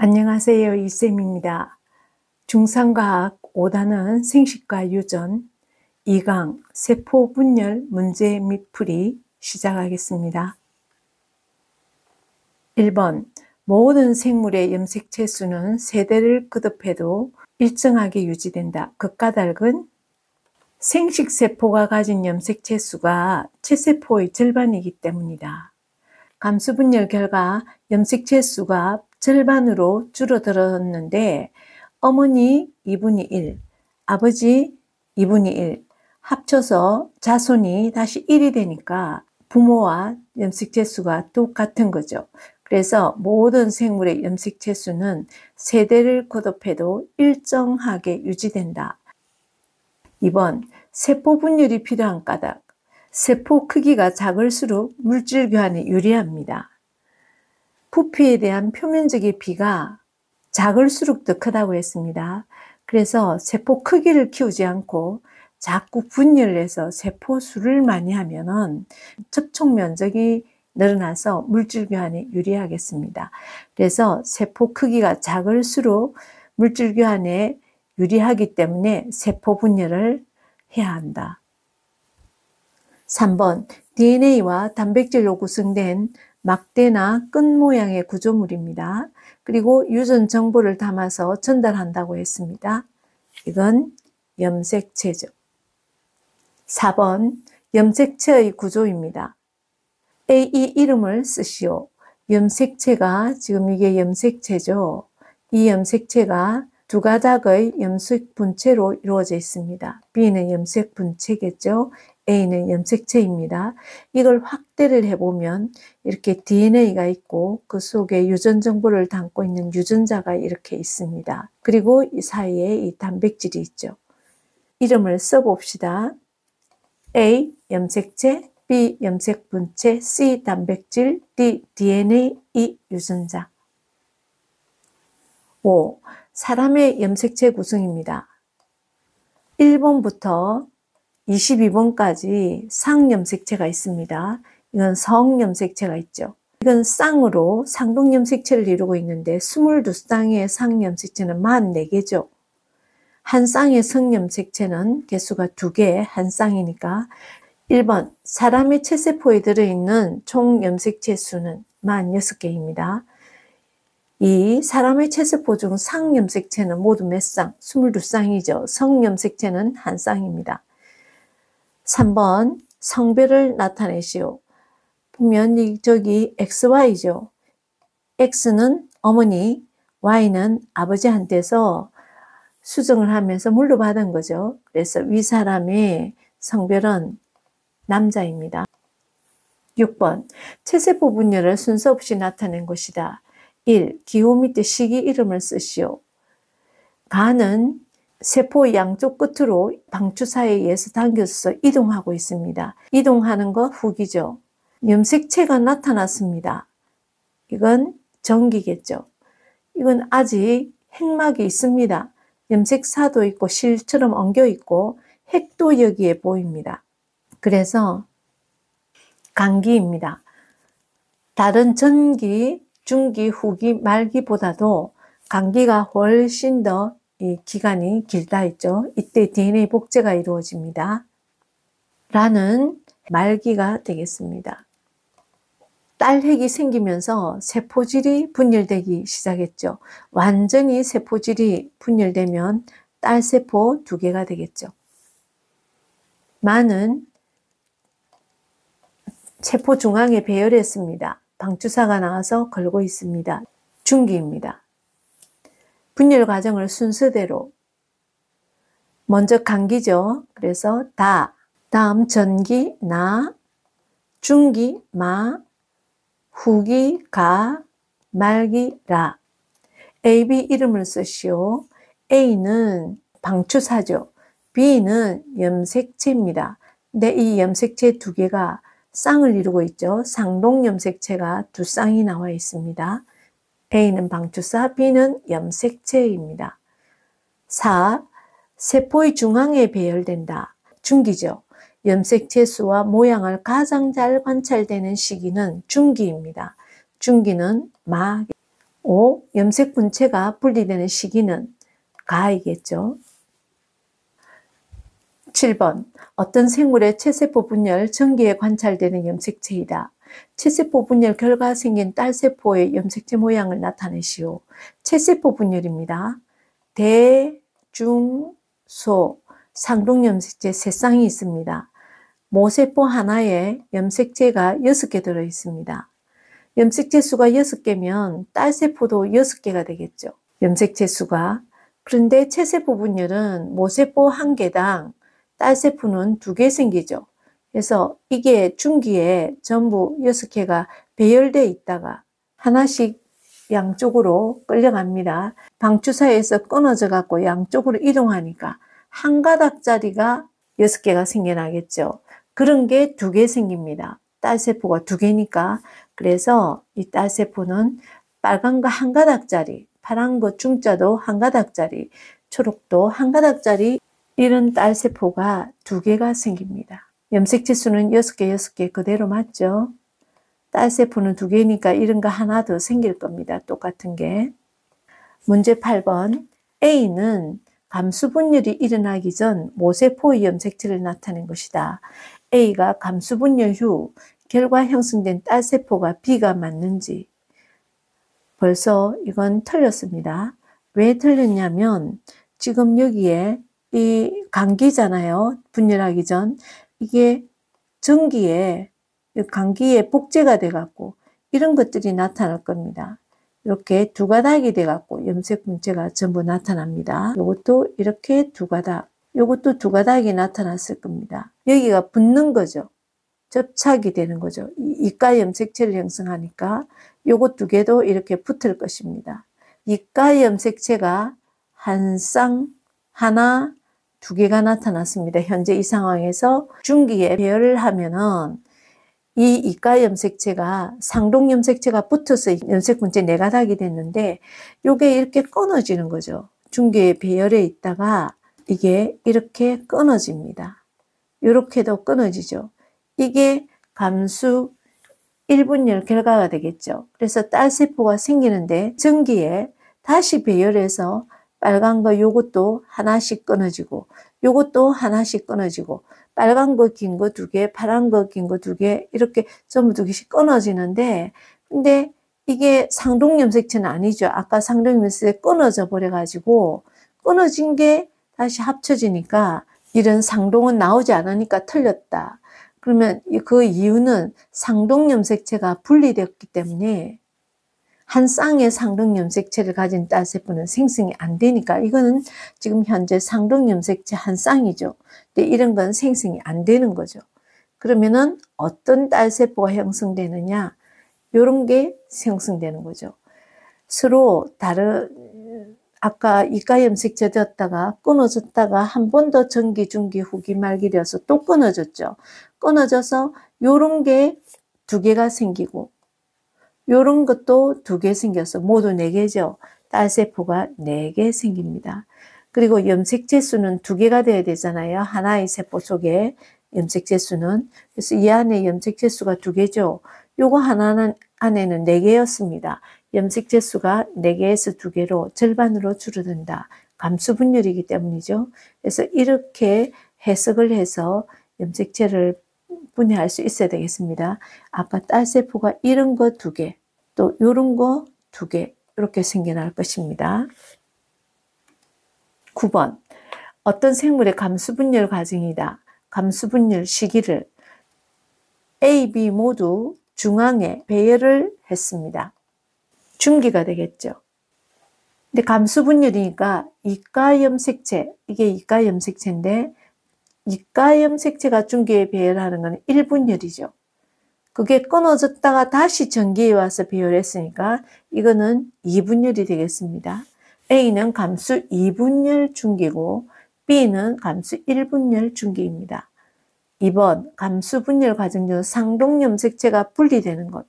안녕하세요. 이쌤입니다. 중상과학 5단원 생식과 유전 2강 세포 분열 문제 및 풀이 시작하겠습니다. 1번 모든 생물의 염색체 수는 세대를 거듭해도 일정하게 유지된다. 극과달근 생식세포가 가진 염색체 수가 체세포의 절반이기 때문이다. 감수분열 결과 염색체 수가 절반으로 줄어들었는데 어머니 2분의 1, 아버지 2분의 1 합쳐서 자손이 다시 1이 되니까 부모와 염색체 수가 똑같은 거죠. 그래서 모든 생물의 염색체 수는 세대를 거듭해도 일정하게 유지된다. 2번 세포 분열이 필요한 까닭. 세포 크기가 작을수록 물질 교환에 유리합니다. 부피에 대한 표면적인 비가 작을수록 더 크다고 했습니다. 그래서 세포 크기를 키우지 않고 자꾸 분열을 해서 세포 수를 많이 하면은 접촉 면적이 늘어나서 물질 교환에 유리하겠습니다. 그래서 세포 크기가 작을수록 물질 교환에 유리하기 때문에 세포 분열을 해야 한다. 3번 DNA와 단백질로 구성된 막대나 끈 모양의 구조물입니다. 그리고 유전 정보를 담아서 전달한다고 했습니다. 이건 염색체죠. 4번 염색체의 구조입니다. A 이름을 쓰시오. 염색체가 지금 이게 염색체죠. 이 염색체가 두 가닥의 염색 분체로 이루어져 있습니다. B는 염색 분체겠죠. A는 염색체입니다. 이걸 확대를 해보면 이렇게 DNA가 있고 그 속에 유전 정보를 담고 있는 유전자가 이렇게 있습니다. 그리고 이 사이에 이 단백질이 있죠. 이름을 써봅시다. A 염색체, B 염색 분체, C 단백질, D DNA, E 유전자. 5. 사람의 염색체 구성입니다. 1번부터 22번까지 상염색체가 있습니다. 이건 성염색체가 있죠. 이건 쌍으로 상동염색체를 이루고 있는데 22쌍의 상염색체는 44개죠. 한 쌍의 성염색체는 개수가 2개, 한 쌍이니까 1번 사람의 체세포에 들어있는 총 염색체 수는 46개입니다. 이 사람의 체세포 중 상염색체는 모두 몇 쌍? 22쌍이죠. 성염색체는 한 쌍입니다. 3번 성별을 나타내시오. 보면 저기 XY죠. X는 어머니, Y는 아버지한테서 수정을 하면서 물려받은 거죠. 그래서 위 사람의 성별은 남자입니다. 6번 체세포 분열을 순서 없이 나타낸 것이다. 1. 기호 밑에 시기 이름을 쓰시오. 간은 세포 양쪽 끝으로 방추사에 의해서 당겨서 이동하고 있습니다. 이동하는 거 후기죠. 염색체가 나타났습니다. 이건 전기겠죠. 이건 아직 핵막이 있습니다. 염색사도 있고 실처럼 엉겨 있고 핵도 여기에 보입니다. 그래서 간기입니다. 다른 전기, 중기, 후기, 말기보다도 간기가 훨씬 더 이 기간이 길다 했죠. 이때 DNA 복제가 이루어집니다. 라는 말기가 되겠습니다. 딸핵이 생기면서 세포질이 분열되기 시작했죠. 완전히 세포질이 분열되면 딸세포 2개가 되겠죠. 마는 세포 중앙에 배열했습니다. 방추사가 나와서 걸고 있습니다. 중기입니다. 분열 과정을 순서대로 먼저 간기죠. 그래서 다음 전기, 중기, 후기, 말기, AB 이름을 쓰시오. A는 방추사죠. B는 염색체입니다. 근데 이 염색체 2개가 쌍을 이루고 있죠. 상동염색체가 2쌍이 나와 있습니다. A는 방추사, B는 염색체입니다. 4. 세포의 중앙에 배열된다. 중기죠. 염색체 수와 모양을 가장 잘 관찰되는 시기는 중기입니다. 중기는 막 5. 염색 분체가 분리되는 시기는 가이겠죠. 7번. 어떤 생물의 체세포 분열 전기에 관찰되는 염색체이다. 체세포 분열 결과 생긴 딸세포의 염색체 모양을 나타내시오. 체세포 분열입니다. 대, 중, 소, 상동 염색체 3쌍이 있습니다. 모세포 하나에 염색체가 6개 들어 있습니다. 염색체 수가 6개면 딸세포도 6개가 되겠죠. 염색체 수가. 그런데 체세포 분열은 모세포 1개당 딸세포는 2개 생기죠. 그래서 이게 중기에 전부 6개가 배열되어 있다가 하나씩 양쪽으로 끌려갑니다. 방추사에서 끊어져 갖고 양쪽으로 이동하니까 한 가닥짜리가 6개가 생겨나겠죠. 그런 게 2개 생깁니다. 딸세포가 2개니까. 그래서 이 딸세포는 빨간 거 한 가닥짜리, 파란 거 중자도 한 가닥짜리, 초록도 한 가닥짜리 이런 딸세포가 2개가 생깁니다. 염색체 수는 6개, 6개 그대로 맞죠? 딸세포는 2개니까 이런 거 하나 더 생길 겁니다. 똑같은 게. 문제 8번. A는 감수분열이 일어나기 전 모세포의 염색체를 나타낸 것이다. A가 감수분열 후 결과 형성된 딸세포가 B가 맞는지. 벌써 이건 틀렸습니다. 왜 틀렸냐면 지금 여기에 이 감기잖아요. 분열하기 전. 이게 전기에 감기에 복제가 돼갖고 이런 것들이 나타날 겁니다. 이렇게 2가닥이 돼갖고 염색 분체가 전부 나타납니다. 이것도 이렇게 2가닥, 이것도 2가닥이 나타났을 겁니다. 여기가 붙는 거죠. 접착이 되는 거죠. 이가 염색체를 형성하니까 요것 2개도 이렇게 붙을 것입니다. 이가 염색체가 한 쌍, 하나, 2개가 나타났습니다. 현재 이 상황에서 중기에 배열을 하면은 이 이가 염색체가 상동 염색체가 붙어서 염색 분체 4가닥이 됐는데 요게 이렇게 끊어지는 거죠. 중기에 배열해 있다가 이게 이렇게 끊어집니다. 요렇게도 끊어지죠. 이게 감수 1분열 결과가 되겠죠. 그래서 딸세포가 생기는데 전기에 다시 배열해서 빨간 거 요것도 하나씩 끊어지고 요것도 하나씩 끊어지고 빨간 거 긴 거 2개, 파란 거 긴 거 2개 이렇게 전부 2개씩 끊어지는데 근데 이게 상동 염색체는 아니죠. 아까 상동 염색체 끊어져 버려 가지고 끊어진 게 다시 합쳐지니까 이런 상동은 나오지 않으니까 틀렸다. 그러면 그 이유는 상동 염색체가 분리되었기 때문에 한 쌍의 상동 염색체를 가진 딸세포는 생성이 안 되니까 이거는 지금 현재 상동 염색체 한 쌍이죠. 근데 이런 건 생성이 안 되는 거죠. 그러면은 어떤 딸세포가 형성되느냐? 이런 게 형성되는 거죠. 서로 다른 아까 이가 염색체 되었다가 끊어졌다가 한 번 더 전기, 중기, 후기, 말기 되어서 또 끊어졌죠. 끊어져서 요런 게 2개가 생기고 요런 것도 2개 생겨서 모두 4개죠. 딸세포가 4개 생깁니다. 그리고 염색체 수는 2개가 돼야 되잖아요. 하나의 세포 속에 염색체 수는. 그래서 이 안에 염색체 수가 2개죠. 요거 하나는 안에는 4개였습니다. 염색체 수가 4개에서 2개로 절반으로 줄어든다. 감수분열이기 때문이죠. 그래서 이렇게 해석을 해서 염색체를 분해할 수 있어야 되겠습니다. 아까 딸세포가 이런 거 2개, 또 이런 거 2개 이렇게 생겨날 것입니다. 9번. 어떤 생물의 감수분열 과정이다. 감수분열 시기를 A, B 모두 중앙에 배열을 했습니다. 중기가 되겠죠. 근데 감수분열이니까 이가 염색체, 이게 이가 염색체인데 이가 염색체가 중기에 배열하는 건 1분열이죠. 그게 끊어졌다가 다시 전기에 와서 배열했으니까 이거는 2분열이 되겠습니다. A는 감수 2분열 중기고 B는 감수 1분열 중기입니다. 2번 감수 분열 과정 중 상동 염색체가 분리되는 것.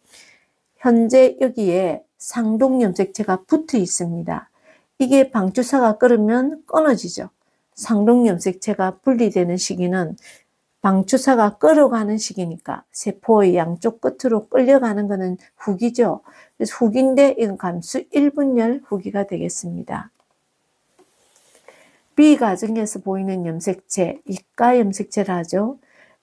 현재 여기에 상동 염색체가 붙어 있습니다. 이게 방추사가 끓으면 끊어지죠. 상동 염색체가 분리되는 시기는 방추사가 끌어가는 시기니까 세포의 양쪽 끝으로 끌려가는 것은 후기죠. 그래서 후기인데 이건 감수 1분열 후기가 되겠습니다. B 과정에서 보이는 염색체, 이가 염색체라 하죠.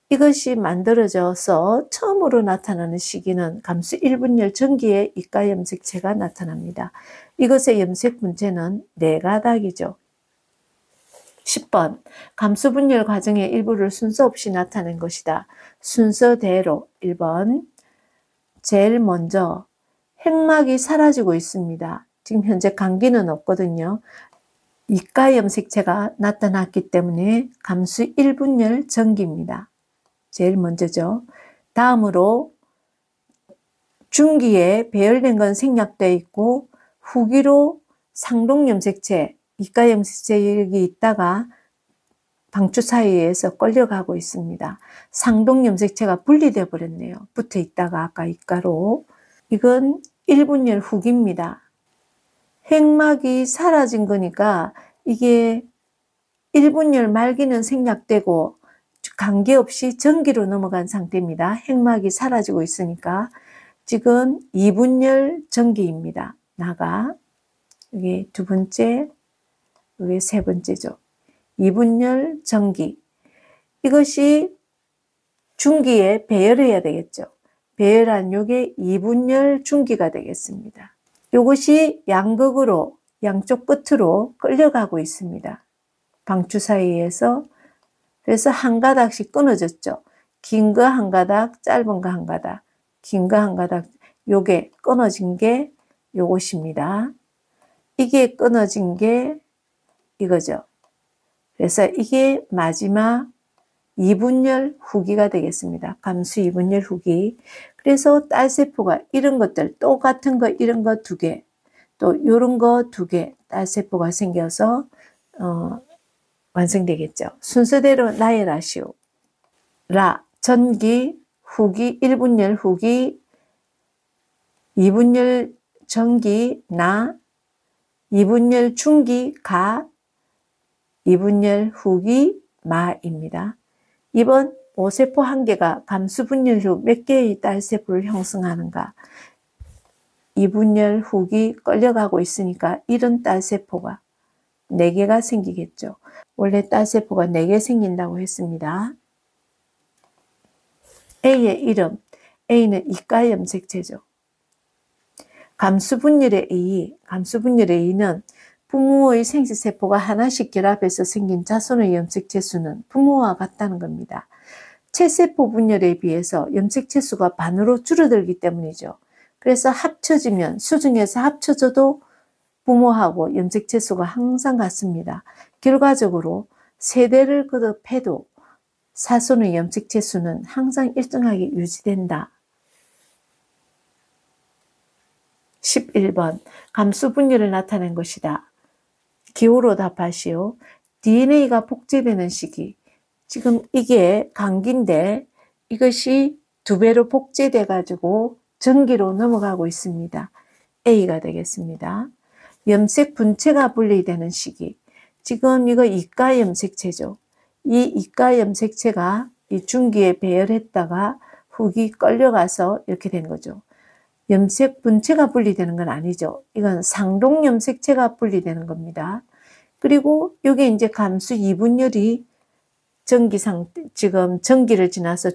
이것이 만들어져서 처음으로 나타나는 시기는 감수 1분열 전기의 이가 염색체가 나타납니다. 이것의 염색 분체는 4가닥이죠. 10번 감수 분열 과정의 일부를 순서 없이 나타낸 것이다. 순서대로 1번 제일 먼저 핵막이 사라지고 있습니다. 지금 현재 감기는 없거든요. 이가 염색체가 나타났기 때문에 감수 1분열 전기입니다. 제일 먼저죠. 다음으로 중기에 배열된 건 생략되어 있고 후기로 상동 염색체, 이가 염색체 여기 있다가 방추 사이에서 끌려가고 있습니다. 상동 염색체가 분리되어 버렸네요. 붙어 있다가 아까 이가로. 이건 1분열 후기입니다. 핵막이 사라진 거니까 이게 1분열 말기는 생략되고 관계없이 전기로 넘어간 상태입니다. 핵막이 사라지고 있으니까 지금 2분열 전기입니다. 나가 여기 두 번째, 여기 세 번째죠. 2분열 전기. 이것이 중기에 배열해야 되겠죠. 배열한 요게 2분열 중기가 되겠습니다. 이것이 양극으로 양쪽 끝으로 끌려가고 있습니다. 방추 사이에서. 그래서 한 가닥씩 끊어졌죠. 긴 거 한 가닥, 짧은 거 한 가닥, 긴 거 한 가닥. 요게 끊어진 게 요것입니다. 이게 끊어진 게 이거죠. 그래서 이게 마지막 2분열 후기가 되겠습니다. 감수 2분열 후기. 그래서 딸세포가 이런 것들, 똑같은 거 이런 거 2개, 또 이런 거 2개 딸세포가 생겨서 완성되겠죠. 순서대로 나열하시오. 라, 전기, 후기, 1분열 후기, 2분열 전기, 나, 2분열 중기, 가, 2분열 후기, 마입니다. 이번 5세포 1개가 감수 분열 후 몇 개의 딸세포를 형성하는가? 2분열 후기 끌려가고 있으니까 이런 딸세포가 4개가 생기겠죠. 원래 딸세포가 4개 생긴다고 했습니다. A의 이름, A는 이가 염색체죠. 감수분열의 A는 부모의 생殖세포가 하나씩 결합해서 생긴 자손의 염색체 수는 부모와 같다는 겁니다. 체세포 분열에 비해서 염색체 수가 반으로 줄어들기 때문이죠. 그래서 합쳐지면 수중에서 합쳐져도 부모하고 염색체 수가 항상 같습니다. 결과적으로 세대를 거듭해도 사손의 염색체 수는 항상 일정하게 유지된다. 11번 감수 분열을 나타낸 것이다. 기호로 답하시오. DNA가 복제되는 시기. 지금 이게 감기인데 이것이 2배로 복제돼 가지고 전기로 넘어가고 있습니다. A가 되겠습니다. 염색 분체가 분리되는 시기. 지금 이거 이가 염색체죠. 이 이가 염색체가 이 중기에 배열했다가 후기 끌려가서 이렇게 된 거죠. 염색 분체가 분리되는 건 아니죠. 이건 상동 염색체가 분리되는 겁니다. 그리고 이게 이제 감수 2분열이 지금 전기를 지나서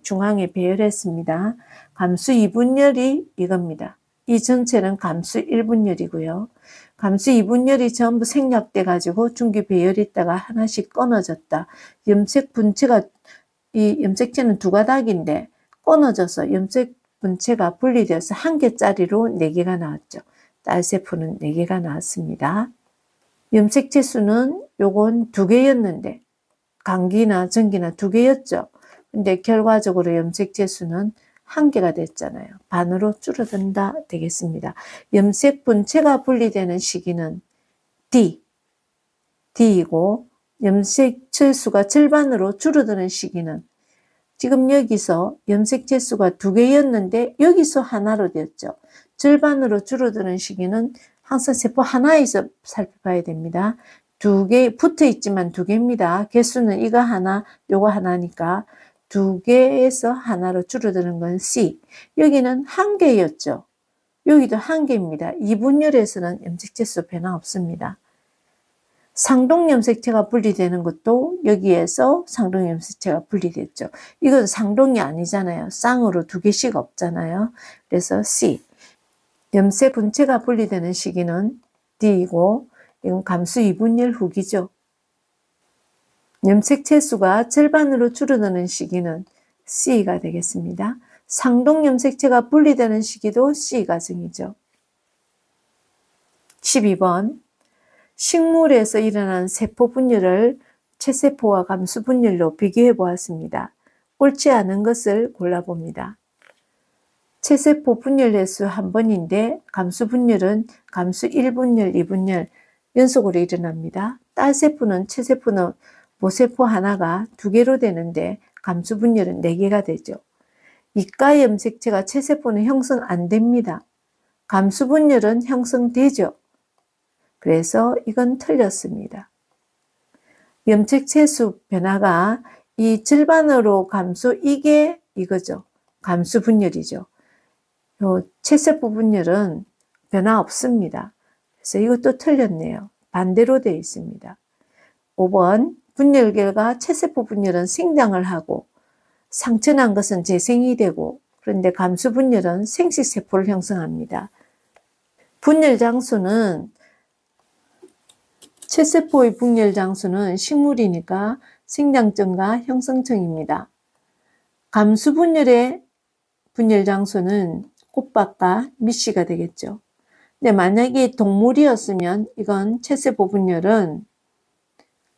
중앙에 배열했습니다. 감수 2분열이 이겁니다. 이 전체는 감수 1분열이고요. 감수 2분열이 전부 생략돼 가지고 중기 배열했다가 하나씩 끊어졌다. 염색 분체가, 이 염색체는 2가닥인데 끊어져서 염색 분체가 분리되어서 1개짜리로 4개가 나왔죠. 딸세포는 4개가 나왔습니다. 염색체 수는 요건 2개였는데 감기나 전기나 2개였죠. 근데 결과적으로 염색체 수는 1개가 됐잖아요. 반으로 줄어든다 되겠습니다. 염색 분체가 분리되는 시기는 D이고 염색체 수가 절반으로 줄어드는 시기는 지금 여기서 염색체 수가 2개였는데 여기서 하나로 되었죠. 절반으로 줄어드는 시기는 항상 세포 하나에서 살펴봐야 됩니다. 두 개 붙어 있지만 두 개입니다. 개수는 이거 하나, 요거 하나니까 두 개에서 하나로 줄어드는 건 C. 여기는 한 개였죠. 여기도 한 개입니다. 이분열에서는 염색체수 변화 없습니다. 상동염색체가 분리되는 것도 여기에서 상동염색체가 분리됐죠. 이건 상동이 아니잖아요. 쌍으로 두 개씩 없잖아요. 그래서 C. 염색 분체가 분리되는 시기는 D이고 이건 감수 이분열 후기죠. 염색체수가 절반으로 줄어드는 시기는 C가 되겠습니다. 상동염색체가 분리되는 시기도 C 과정이죠. 12번 식물에서 일어난 세포 분열을 체세포와 감수 분열로 비교해 보았습니다. 옳지 않은 것을 골라봅니다. 체세포 분열 횟수 1번인데 감수 분열은 감수 1분열, 2분열 연속으로 일어납니다. 딸세포는 체세포는 모세포 하나가 2개로 되는데 감수 분열은 4개가 되죠. 이가 염색체가 체세포는 형성 안 됩니다. 감수 분열은 형성되죠. 그래서 이건 틀렸습니다. 염색체수 변화가 이 절반으로 감수, 이게 이거죠. 감수 분열이죠. 요 체세포 분열은 변화 없습니다. 그래서 이것도 틀렸네요. 반대로 되어 있습니다. 5번 분열 결과 체세포 분열은 생장을 하고 상처난 것은 재생이 되고 그런데 감수 분열은 생식세포를 형성합니다. 분열 장소는 체세포의 분열 장소는 식물이니까 생장점과 형성층입니다. 감수 분열의 분열 장소는 꽃밭과 밑씨가 되겠죠. 근데 만약에 동물이었으면 이건 체세포 분열은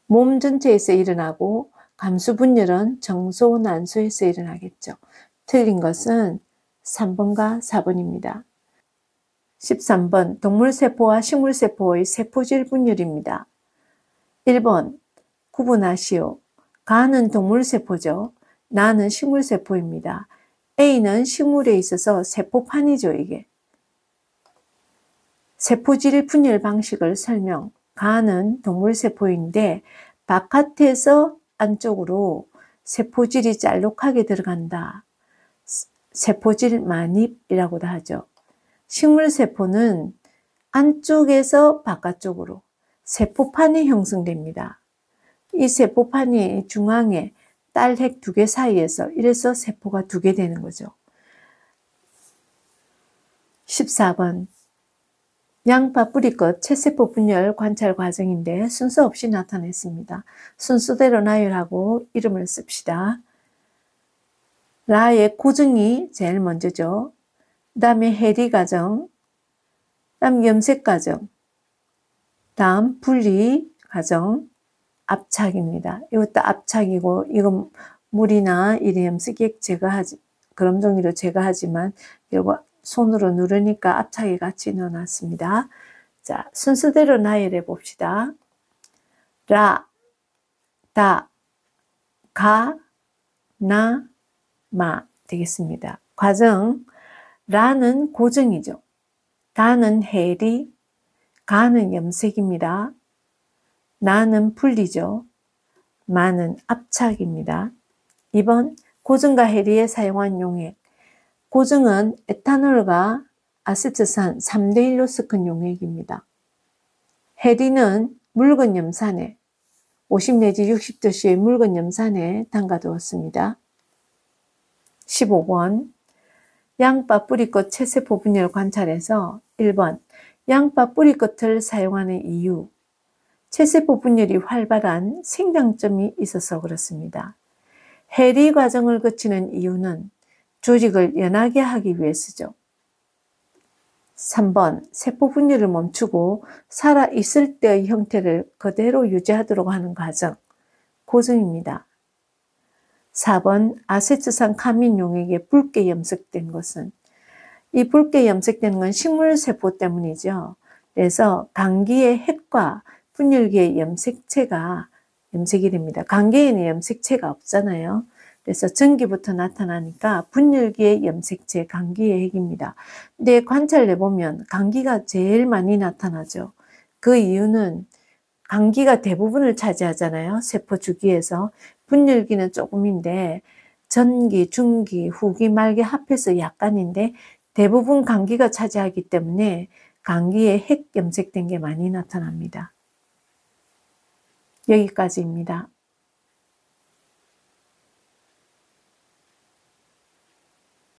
몸 전체에서 일어나고 감수 분열은 정소, 난소에서 일어나겠죠. 틀린 것은 3번과 4번입니다. 13번 동물세포와 식물세포의 세포질 분열입니다. 1번 구분하시오. 가는 동물세포죠. 나는 식물세포입니다. A는 식물에 있어서 세포판이죠. 이게. 세포질 분열 방식을 설명. 가는 동물세포인데 바깥에서 안쪽으로 세포질이 짤록하게 들어간다. 세포질 만입이라고도 하죠. 식물세포는 안쪽에서 바깥쪽으로 세포판이 형성됩니다. 이 세포판이 중앙에 딸핵 2개 사이에서 이래서 세포가 2개 되는 거죠. 14번 양파 뿌리끝 체세포 분열 관찰 과정인데 순서 없이 나타냈습니다. 순서대로 나열하고 이름을 씁시다. 라의 고증이 제일 먼저죠. 그 다음에 해리 과정, 다음 염색 과정, 다음 분리 과정, 압착입니다. 이것도 압착이고 이건 물이나 이염색액 제거하지 그런 종류로 제거하지만 결국 손으로 누르니까 압착이 같이 넣어놨습니다. 자, 순서대로 나열해 봅시다. 라, 다, 가, 나, 마 되겠습니다. 과정 라는 고정이죠. 다는 해리, 가는 염색입니다. 나는 분리죠. 마는 압착입니다. 2번 고정과 해리에 사용한 용액. 고정은 에탄올과 아세트산 3대1로 섞은 용액입니다. 해리는 묽은 염산에 50 내지 60도씨의 묽은 염산에 담가두었습니다. 15번 양파 뿌리끝 체세포 분열 관찰에서 1번 양파 뿌리끝을 사용하는 이유. 체세포 분열이 활발한 생장점이 있어서 그렇습니다. 해리 과정을 거치는 이유는 조직을 연하게 하기 위해서죠. 3번 세포 분열을 멈추고 살아있을 때의 형태를 그대로 유지하도록 하는 과정, 고정입니다. 4번 아세트산 카민 용액에 붉게 염색된 것은 이 붉게 염색되는 건 식물세포 때문이죠. 그래서 감기의 핵과 분열기의 염색체가 염색이 됩니다. 감기에는 염색체가 없잖아요. 그래서 전기부터 나타나니까 분열기의 염색체, 감기의 핵입니다. 근데 관찰해 보면 감기가 제일 많이 나타나죠. 그 이유는 간기가 대부분을 차지하잖아요. 세포 주기에서. 분열기는 조금인데 전기, 중기, 후기, 말기 합해서 약간인데 대부분 간기가 차지하기 때문에 간기에 핵 염색된 게 많이 나타납니다. 여기까지입니다.